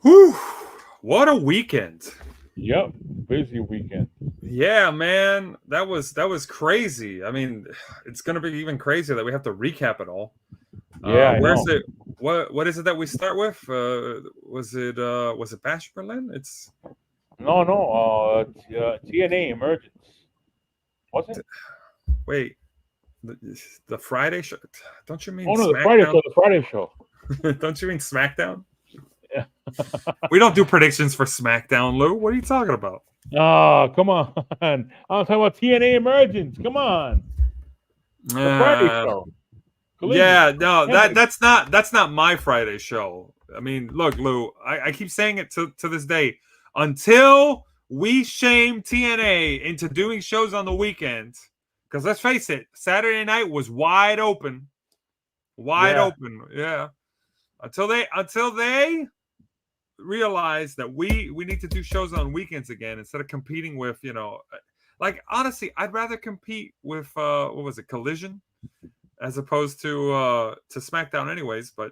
Whew, what a weekend. Yep, busy weekend. Yeah, man, that was crazy. I mean, it's gonna be even crazier that we have to recap it all. Yeah, I Where's know. it? What is it that we start with? Was it Bash Berlin? It's No. TNA Emergence. Was it? wait, the Friday show. Don't you mean Oh no, the Friday SmackDown? show. The Friday show. Don't you mean SmackDown? Yeah. We don't do predictions for SmackDown, Lou. What are you talking about? Oh, come on. I'm talking about TNA Emergence. Come on. The Friday Uh, show. Collision. Yeah, no, that Impact. that's not my Friday show. I mean, look, Lou, I keep saying it to this day. Until we shame TNA into doing shows on the weekend, because let's face it, Saturday night was wide open. Wide Yeah. open. Yeah. Until they realize that we need to do shows on weekends again instead of competing with, like honestly, I'd rather compete with what was it, Collision, as opposed to SmackDown, anyways. But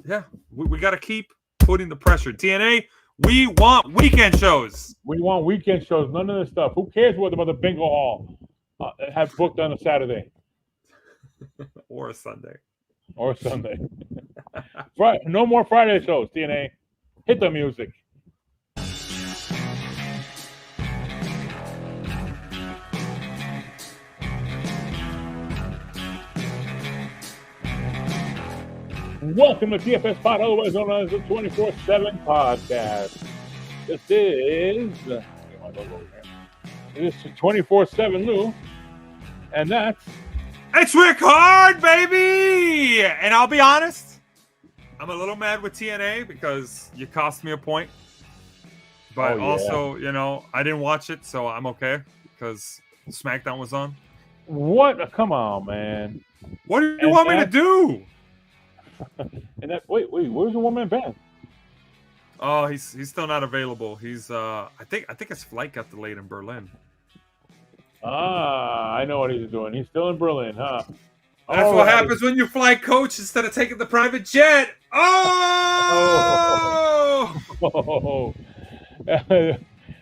yeah, we got to keep putting the pressure. TNA, we want weekend shows We want weekend shows. None of this stuff. Who cares what about the bingo hall have booked on a Saturday or a Sunday. or Sunday? Right. No more Friday shows. TNA. Hit the music. Welcome to TFSPOD, otherwise known as the 24/7 podcast. This is this is 24/7 Lou, and that's It's Rick Hard, baby. And I'll be honest, I'm a little mad with TNA because you cost me a point. But Oh, yeah. also, I didn't watch it, so I'm okay because SmackDown was on. what? Come on, man. What do you And want me to that do? and that. Wait. Where's the one-man band? Oh, he's still not available. He's I think his flight got delayed in Berlin. Ah, I know what he's doing. He's still in Berlin, huh? That's All what right. happens when you fly coach instead of taking the private jet. Oh! Oh.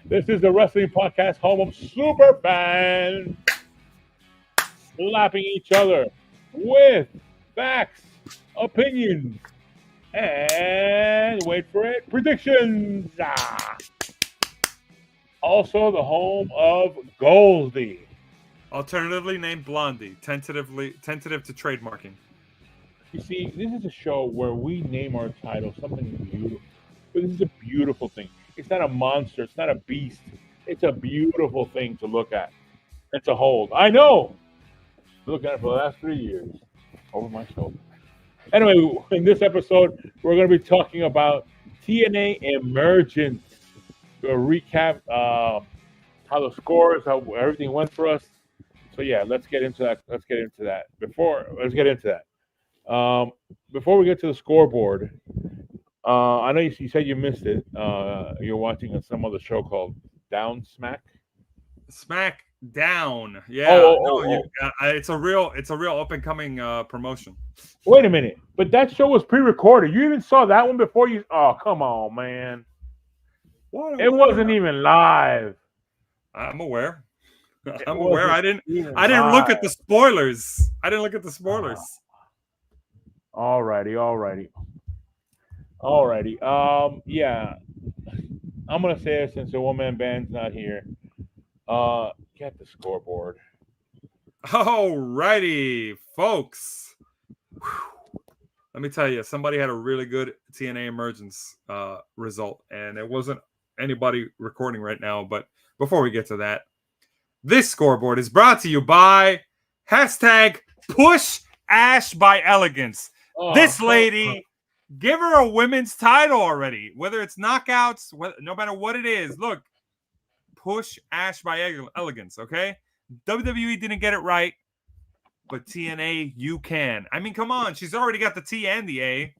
This is the wrestling podcast, home of super fans slapping each other with facts, opinions, and wait for it, predictions. Also, the home of Goldie. Alternatively named Blondie, tentative to trademarking. You see, this is a show where we name our title something beautiful. But this is a beautiful thing. It's not a monster. It's not a beast. It's a beautiful thing to look at and to hold. I know. Look at it for the last 3 years over my shoulder. Anyway, in this episode, we're going to be talking about TNA Emergence. We'll recap how the scores, how everything went for us. So yeah, let's get into that. Let's get into that. Before we get to the scoreboard, I know you said you missed it. You're watching some other show called Down Smack. Smack Down. Yeah, no, Oh. it's a real up and coming promotion. Wait a minute, but that show was pre-recorded. You even saw that one before you? Oh, come on, man! It wasn't even live. I'm aware. It I'm aware. wasn't I didn't even I didn't look at live. the spoilers. I didn't look at the spoilers. Alrighty. Yeah, I'm gonna say it since the one-man band's not here. Get the scoreboard. Alrighty, folks. Whew. Let me tell you, somebody had a really good TNA Emergence result, and it wasn't anybody recording right now. But before we get to that, this scoreboard is brought to you by hashtag Push Ash by Elegance. This lady, give her a women's title already, whether it's knockouts, no matter what it is. Look, Push Ash by Elegance, okay? WWE didn't get it right, but TNA, you can. I mean, come on. She's already got the T and the A.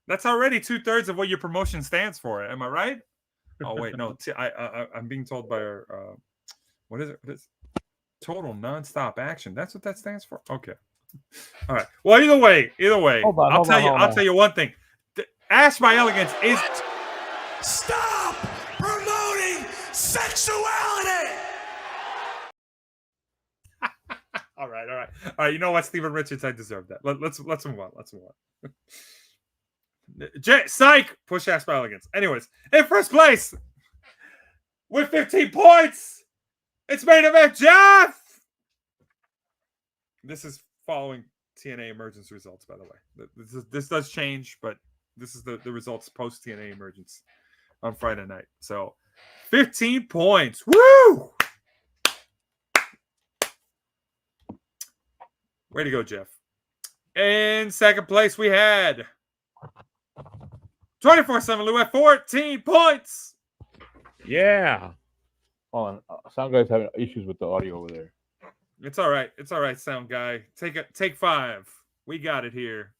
That's already 2/3 of what your promotion stands for. Am I right? Oh, wait. No, I'm being told by her. What is it? What is Total Nonstop Action. That's what that stands for? Okay. All right. Well, either way, Hold on, I'll hold on, hold I'll on. tell you one thing. Ash by Elegance is. Stop promoting sexuality! All right. You know what, Steven Richards, I deserve that. Let's move on. Let's move on. Psych! Push Ash by Elegance. Anyways, in first place with 15 points, it's main event Jeff. This is following TNA Emergence results, by the way. This does change, but this is the results post TNA Emergence on Friday night. So 15 points. Woo! Way to go, Jeff. In second place, we had 24/7 Lou at 14 points. Yeah. Hold on. Sound guy's having issues with the audio over there. It's all right. It's all right, sound guy. Take 5. We got it here.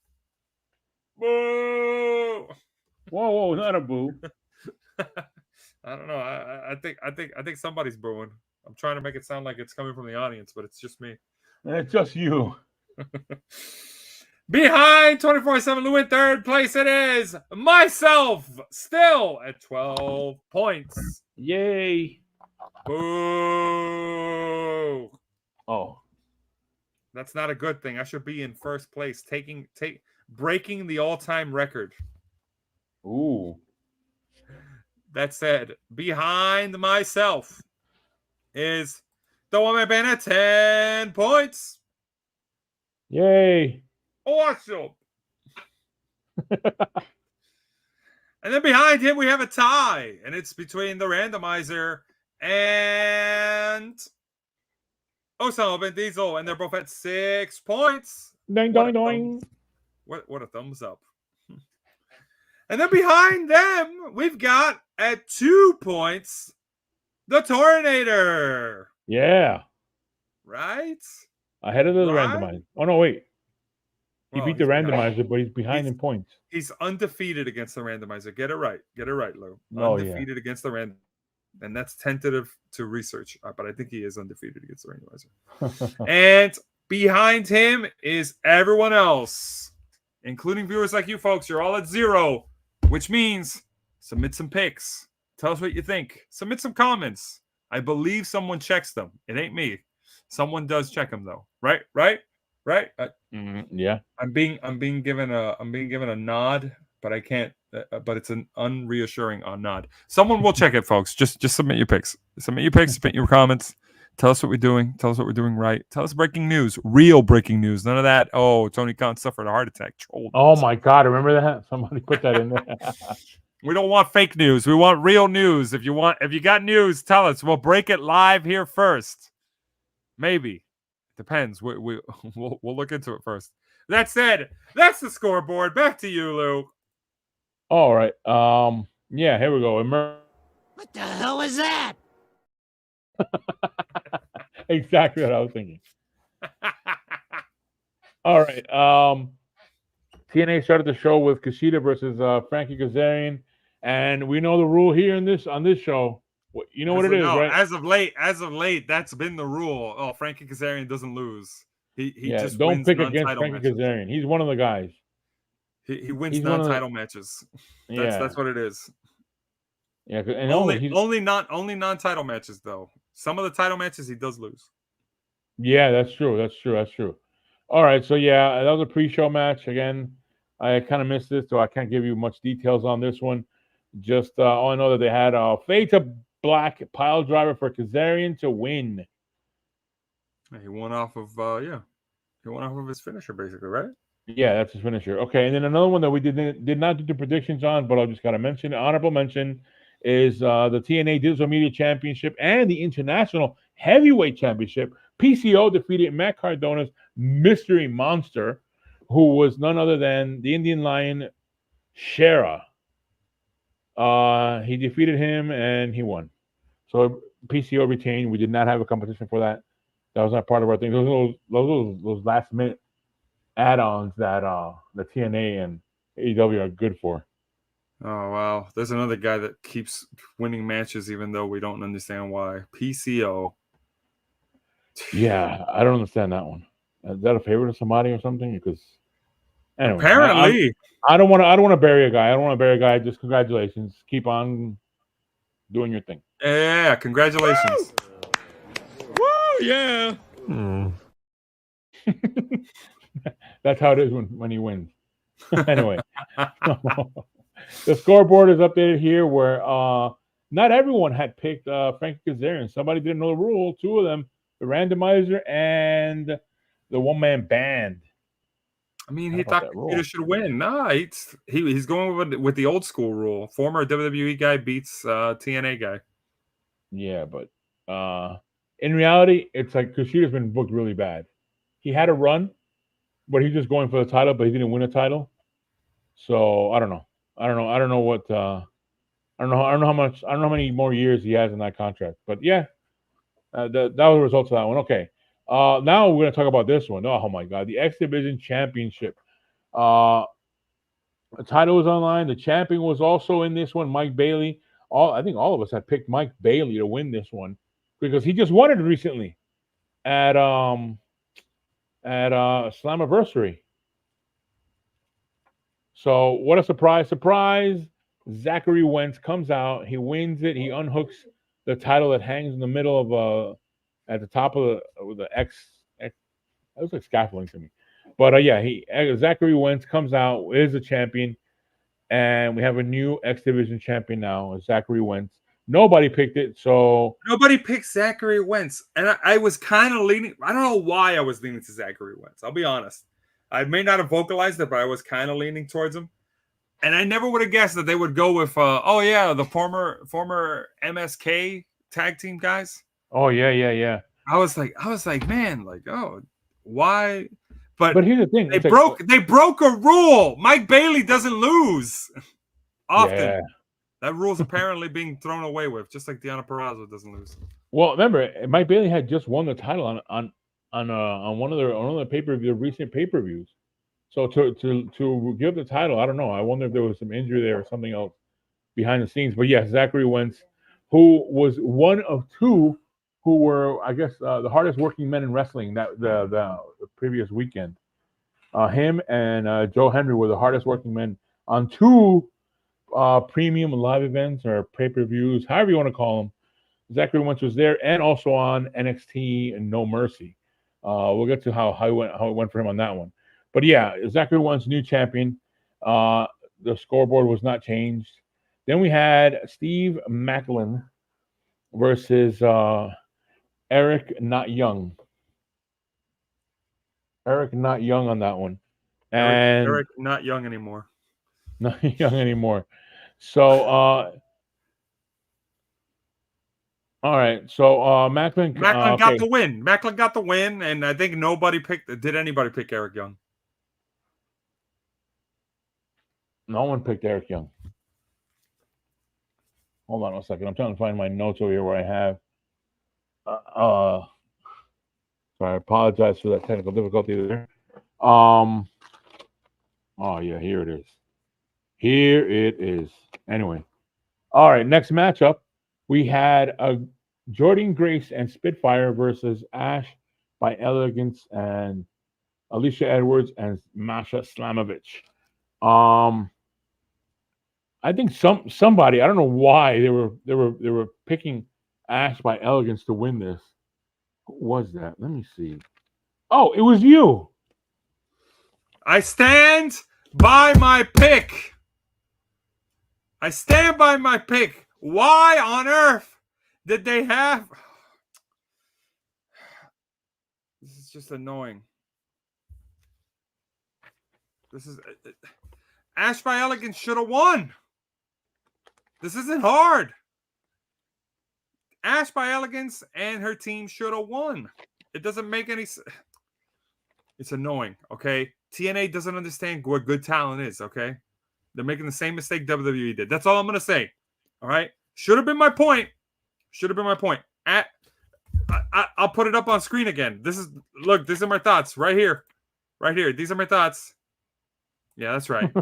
Boo! Whoa, not a boo. I don't know. I think somebody's booing. I'm trying to make it sound like it's coming from the audience, but it's just me. It's just you. Behind 24/7 Lou in third place, it is myself, still at 12 points. Yay. Boo! Oh. That's not a good thing. I should be in first place, breaking the all-time record. Ooh. That said, behind myself is the woman band at 10 points. Yay. Awesome. And then behind him, we have a tie, and it's between the randomizer and Osama bin Diesel, and they're both at 6 points. Ding, What a ding, ding. What a thumbs up. And then behind them, we've got at 2 points the Tornator. Yeah. Right? Ahead of the Right? randomizer. Oh, no, wait. He Well, beat the he's behind. randomizer, but he's behind in points. He's undefeated against the randomizer. Get it right, Lou. Oh, Undefeated against the random. And that's tentative to research, but I think he is undefeated against the randomizer. And behind him is everyone else, including viewers like you folks. You're all at 0, which means submit some picks. Tell us what you think. Submit some comments. I believe someone checks them. It ain't me. Someone does check them though. Right? Yeah. I'm being given a nod, but I can't. But it's an unreassuring nod. Someone will check it, folks. Just submit your picks. Submit your comments. Tell us what we're doing. Tell us what we're doing right. Tell us breaking news, real breaking news. None of that. Oh, Tony Khan suffered a heart attack. Troll. Oh my God! Remember that? Somebody put that in there. We don't want fake news. We want real news. If you got news, tell us. We'll break it live here first. Maybe. Depends. We'll look into it first. That said, that's the scoreboard. Back to you, Lou. All right. Yeah, here we go. What the hell is that? Exactly what I was thinking. All right. TNA started the show with Kushida versus Frankie Kazarian, and we know the rule here on this show. You know what it is, right? As of late, that's been the rule. Oh, Frankie Kazarian doesn't lose. He just don't wins pick against non-title Frankie matches. Kazarian. He's one of the guys. He wins He's one of the- non-title matches. That's what it is. Yeah, and only non-title matches though. Some of the title matches he does lose. Yeah, that's true. All right, so yeah, that was a pre-show match. Again, I kind of missed this, so I can't give you much details on this one. Just all I know that they had a fade to black pile driver for Kazarian to win. He won off of he won off of his finisher basically, right? Yeah, that's his finisher. Okay, and then another one that we did not do the predictions on, but I just got to mention, honorable mention, is the TNA Digital Media Championship and the International Heavyweight Championship. PCO defeated Matt Cardona's Mystery Monster, who was none other than the Indian Lion, Shera. He defeated him and he won. So PCO retained. We did not have a competition for that. That was not part of our thing. Those last minute add-ons that the TNA and AEW are good for. Oh wow, there's another guy that keeps winning matches even though we don't understand why. PCO. Yeah, I don't understand that one. Is that a favor to somebody or something? Because anyway, Apparently. I don't want to bury a guy. I don't want to bury a guy. Just congratulations. Keep on doing your thing. Yeah, congratulations. Woo! Yeah. That's how it is when he wins. Anyway, the scoreboard is updated here where not everyone had picked Frankie Kazarian. Somebody didn't know the rule. Two of them, the randomizer and the one-man band. I mean, How he about thought that rule? Kushida should win. No, he's going with the old school rule. Former WWE guy beats TNA guy. Yeah, but in reality, it's like Kushida's been booked really bad. He had a run, but he's just going for the title, but he didn't win a title. So I don't know. I don't know what. I don't know how many more years he has in that contract. But yeah, that was the results of that one. Okay. Now we're gonna talk about this one. Oh my God, the X Division Championship. The title was online. The champion was also in this one, Mike Bailey. I think all of us had picked Mike Bailey to win this one because he just won it recently at Slammiversary. So what a surprise! Surprise! Zachary Wentz comes out. He wins it. He unhooks the title that hangs in the middle of at the top of the X. That looks like scaffolding to me. But yeah, Zachary Wentz comes out, is the champion, and we have a new X Division champion now, Zachary Wentz. Nobody picked it, so nobody picked Zachary Wentz, and I was kind of leaning. I don't know why I was leaning to Zachary Wentz. I'll be honest. I may not have vocalized it, but I was kind of leaning towards him. And I never would have guessed that they would go with, the former MSK tag team guys. Oh yeah. I was like, man, like, oh, why? But here's the thing: they broke a rule. Mike Bailey doesn't lose often. Yeah. That rule's apparently being thrown away with, just like Deonna Purrazzo doesn't lose. Well, remember, Mike Bailey had just won the title on one of the recent pay-per-views. So to give the title, I don't know. I wonder if there was some injury there or something else behind the scenes. But yes, Zachary Wentz, who was one of two who were, I guess, the hardest working men in wrestling that the previous weekend. Him and Joe Henry were the hardest working men on two premium live events or pay-per-views, however you want to call them. Zachary Wentz was there, and also on NXT and No Mercy. We'll get to how it went for him on that one. But yeah, Zachary Wentz, new champion. The scoreboard was not changed. Then we had Steve Macklin versus Eric Not Young. Eric Not Young on that one. And Eric not young anymore. Not young anymore. So all right. So Macklin got the win. Macklin got the win, and I think nobody picked. Did anybody pick Eric Young? No one picked Eric Young. Hold on a second. I'm trying to find my notes over here where I have. So I apologize for that technical difficulty there. Oh yeah, here it is. Here it is. Anyway, all right. Next matchup, we had Jordan Grace and Spitfire versus Ash by Elegance and Alicia Edwards and Masha Slamovich. I think somebody, I don't know why they were picking Ash by Elegance to win this. Who was that? Let me see. Oh, it was you. I stand by my pick. I stand by my pick. Why on earth did they have? This is just annoying. This is Ash by Elegance should have won. This isn't hard. Ash by Elegance and her team should have won. It doesn't make any sense. It's annoying, okay? TNA doesn't understand what good talent is, okay? They're making the same mistake WWE did. That's all I'm going to say, all right? Should have been my point. Should have been my point. I'll put it up on screen again. Look, these are my thoughts right here. Right here. These are my thoughts. Yeah, that's right.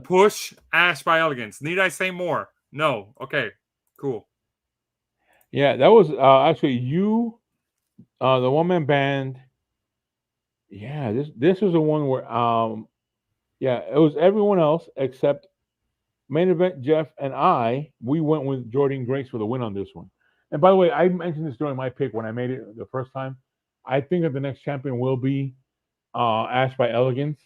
Push Ash by Elegance. Need I say more? No. Okay, cool. Yeah, that was actually you, the one-man band, Yeah, this was the one where yeah, it was everyone else except main event Jeff and we went with Jordan Grace for the win on this one. And by the way, I mentioned this during my pick when I made it the first time. I think that the next champion will be Ash by Elegance.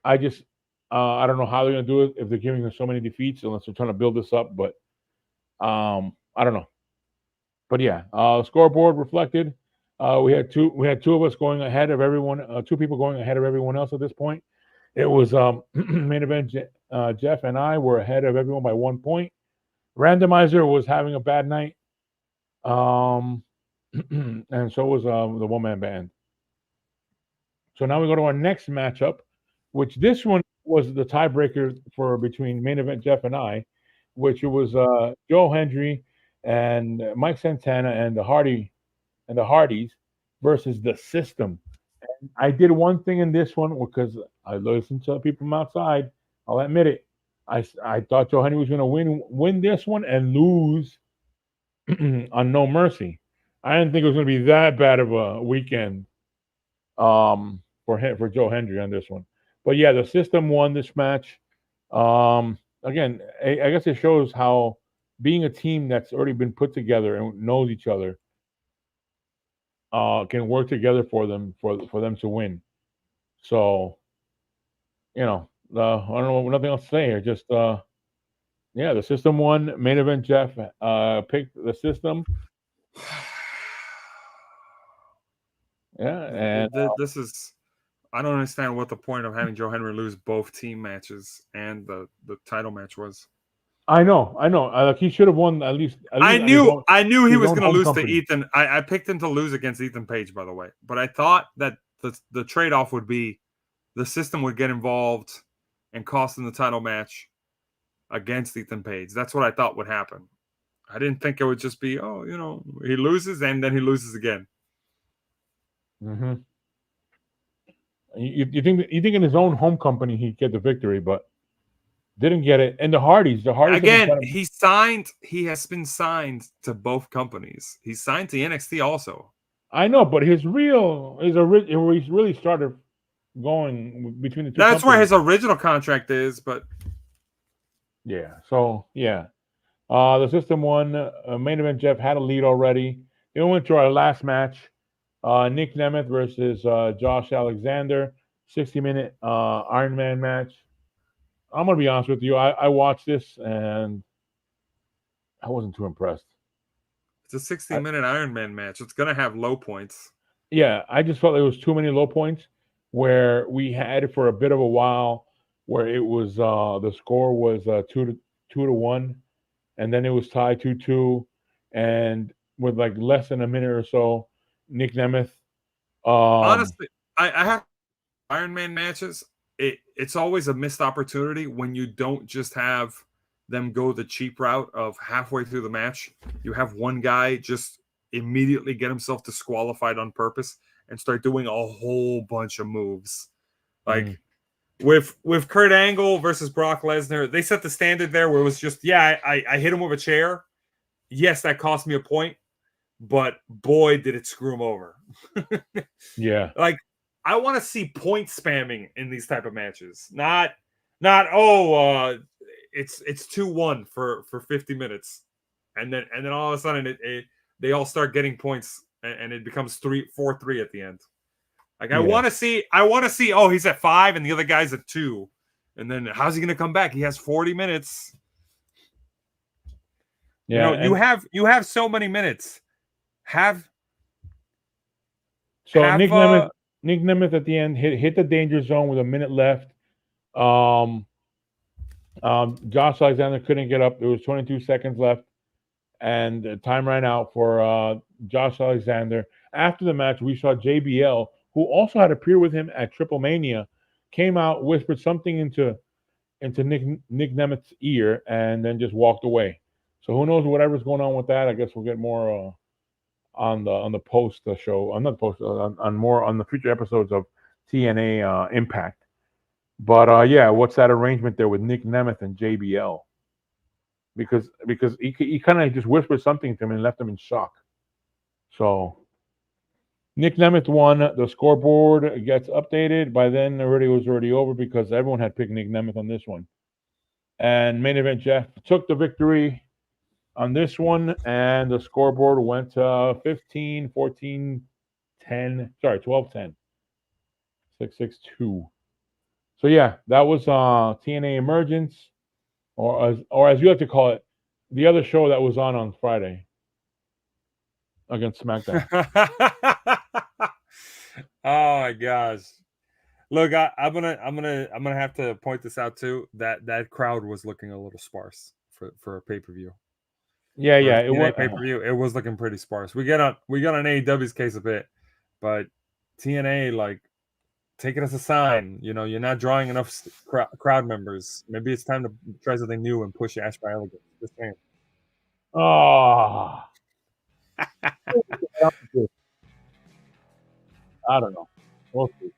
I just I don't know how they're gonna do it if they're giving her so many defeats unless they're trying to build this up, but I don't know. But yeah, scoreboard reflected. We had two of us going ahead of everyone, two people going ahead of everyone else at this point. It was main event. Jeff and I were ahead of everyone by 1 point. Randomizer was having a bad night, um, and so was the one man band. So now we go to our next matchup, which this one was the tiebreaker for between main event Jeff and I, which was Joe Hendry and Mike Santana and the Hardys versus the System. I did one thing in this one because I listened to people from outside. I'll admit it. I thought Joe Henry was going to win this one and lose on No Mercy. I didn't think it was going to be that bad of a weekend for Joe Hendry on this one. But yeah, the System won this match. Again, I guess it shows how being a team that's already been put together and knows each other can work together for them to win. So I don't know, nothing else to say here. Just yeah, the System won. Main event Jeff picked the System. Yeah, and This is. I don't understand what the point of having Joe Henry lose both team matches and the title match was. I know. Like he should have won at least. I knew he was going to lose company. to Ethan. I picked him to lose against Ethan Page, by the way. But I thought that the trade off would be the System would get involved and cost him the title match against Ethan Page. That's what I thought would happen. I didn't think it would just be, he loses and then he loses again. Mm-hmm. You think in his own home company he'd get the victory, but didn't get it. And the Hardys again, he has been signed to both companies. He's signed to NXT also. I know, but he's really started going between the two. That's where his original contract is, but yeah. So yeah, the System won. Main event Jeff had a lead already. Then we went to our last match. Nick Nemeth versus Josh Alexander, 60-minute Iron Man match. I'm gonna be honest with you. I watched this and I wasn't too impressed. It's a 60-minute Iron Man match. It's gonna have low points. Yeah, I just felt there was too many low points where we had it for a bit of a while, where it was the score was 2-1, and then it was tied 2-2, and with like less than a minute or so, Nick Nemeth. Honestly, I have Iron Man matches. It's always a missed opportunity when you don't just have them go the cheap route of halfway through the match. You have one guy just immediately get himself disqualified on purpose and start doing a whole bunch of moves. Like with Kurt Angle versus Brock Lesnar, they set the standard there where it was just, I hit him with a chair. Yes, that cost me a point, but boy, did it screw him over. Yeah. Like, I want to see point spamming in these type of matches. Not it's 2-1 for 50 minutes. And then all of a sudden they all start getting points and it becomes 4-3 at the end. Like, I want to see, he's at 5 and the other guy's at 2. And then how's he going to come back? He has 40 minutes. Yeah. You have so many minutes. Nick Nemeth at the end hit the danger zone with a minute left. Josh Alexander couldn't get up. There was 22 seconds left, and time ran out for Josh Alexander. After the match, we saw JBL, who also had appeared with him at Triple Mania, came out, whispered something into Nick Nemeth's ear, and then just walked away. So who knows whatever's going on with that? I guess we'll get more on the post show, not post, on more on the future episodes of TNA Impact. But what's that arrangement there with Nick Nemeth and JBL? Because he kind of just whispered something to him and left him in shock. So Nick Nemeth won. The scoreboard gets updated. By then, it was already over because everyone had picked Nick Nemeth on this one. And main event Jeff took the victory on this one, and the scoreboard went 15, 14, 10. Sorry, 12, 10. 6, 6, 2. So yeah, that was TNA Emergence, or as you like to call it, the other show that was on Friday against SmackDown. Oh my gosh! Look, I'm gonna have to point this out too. That crowd was looking a little sparse for a pay-per-view. Yeah, For yeah, a it TNA was. pay-per-view. It was looking pretty sparse. We get on AEW's case a bit, but TNA, like, take it as a sign. You know, you're not drawing enough crowd members. Maybe it's time to try something new and push Ash by Elegance. Just saying. Oh. I don't know. We'll see.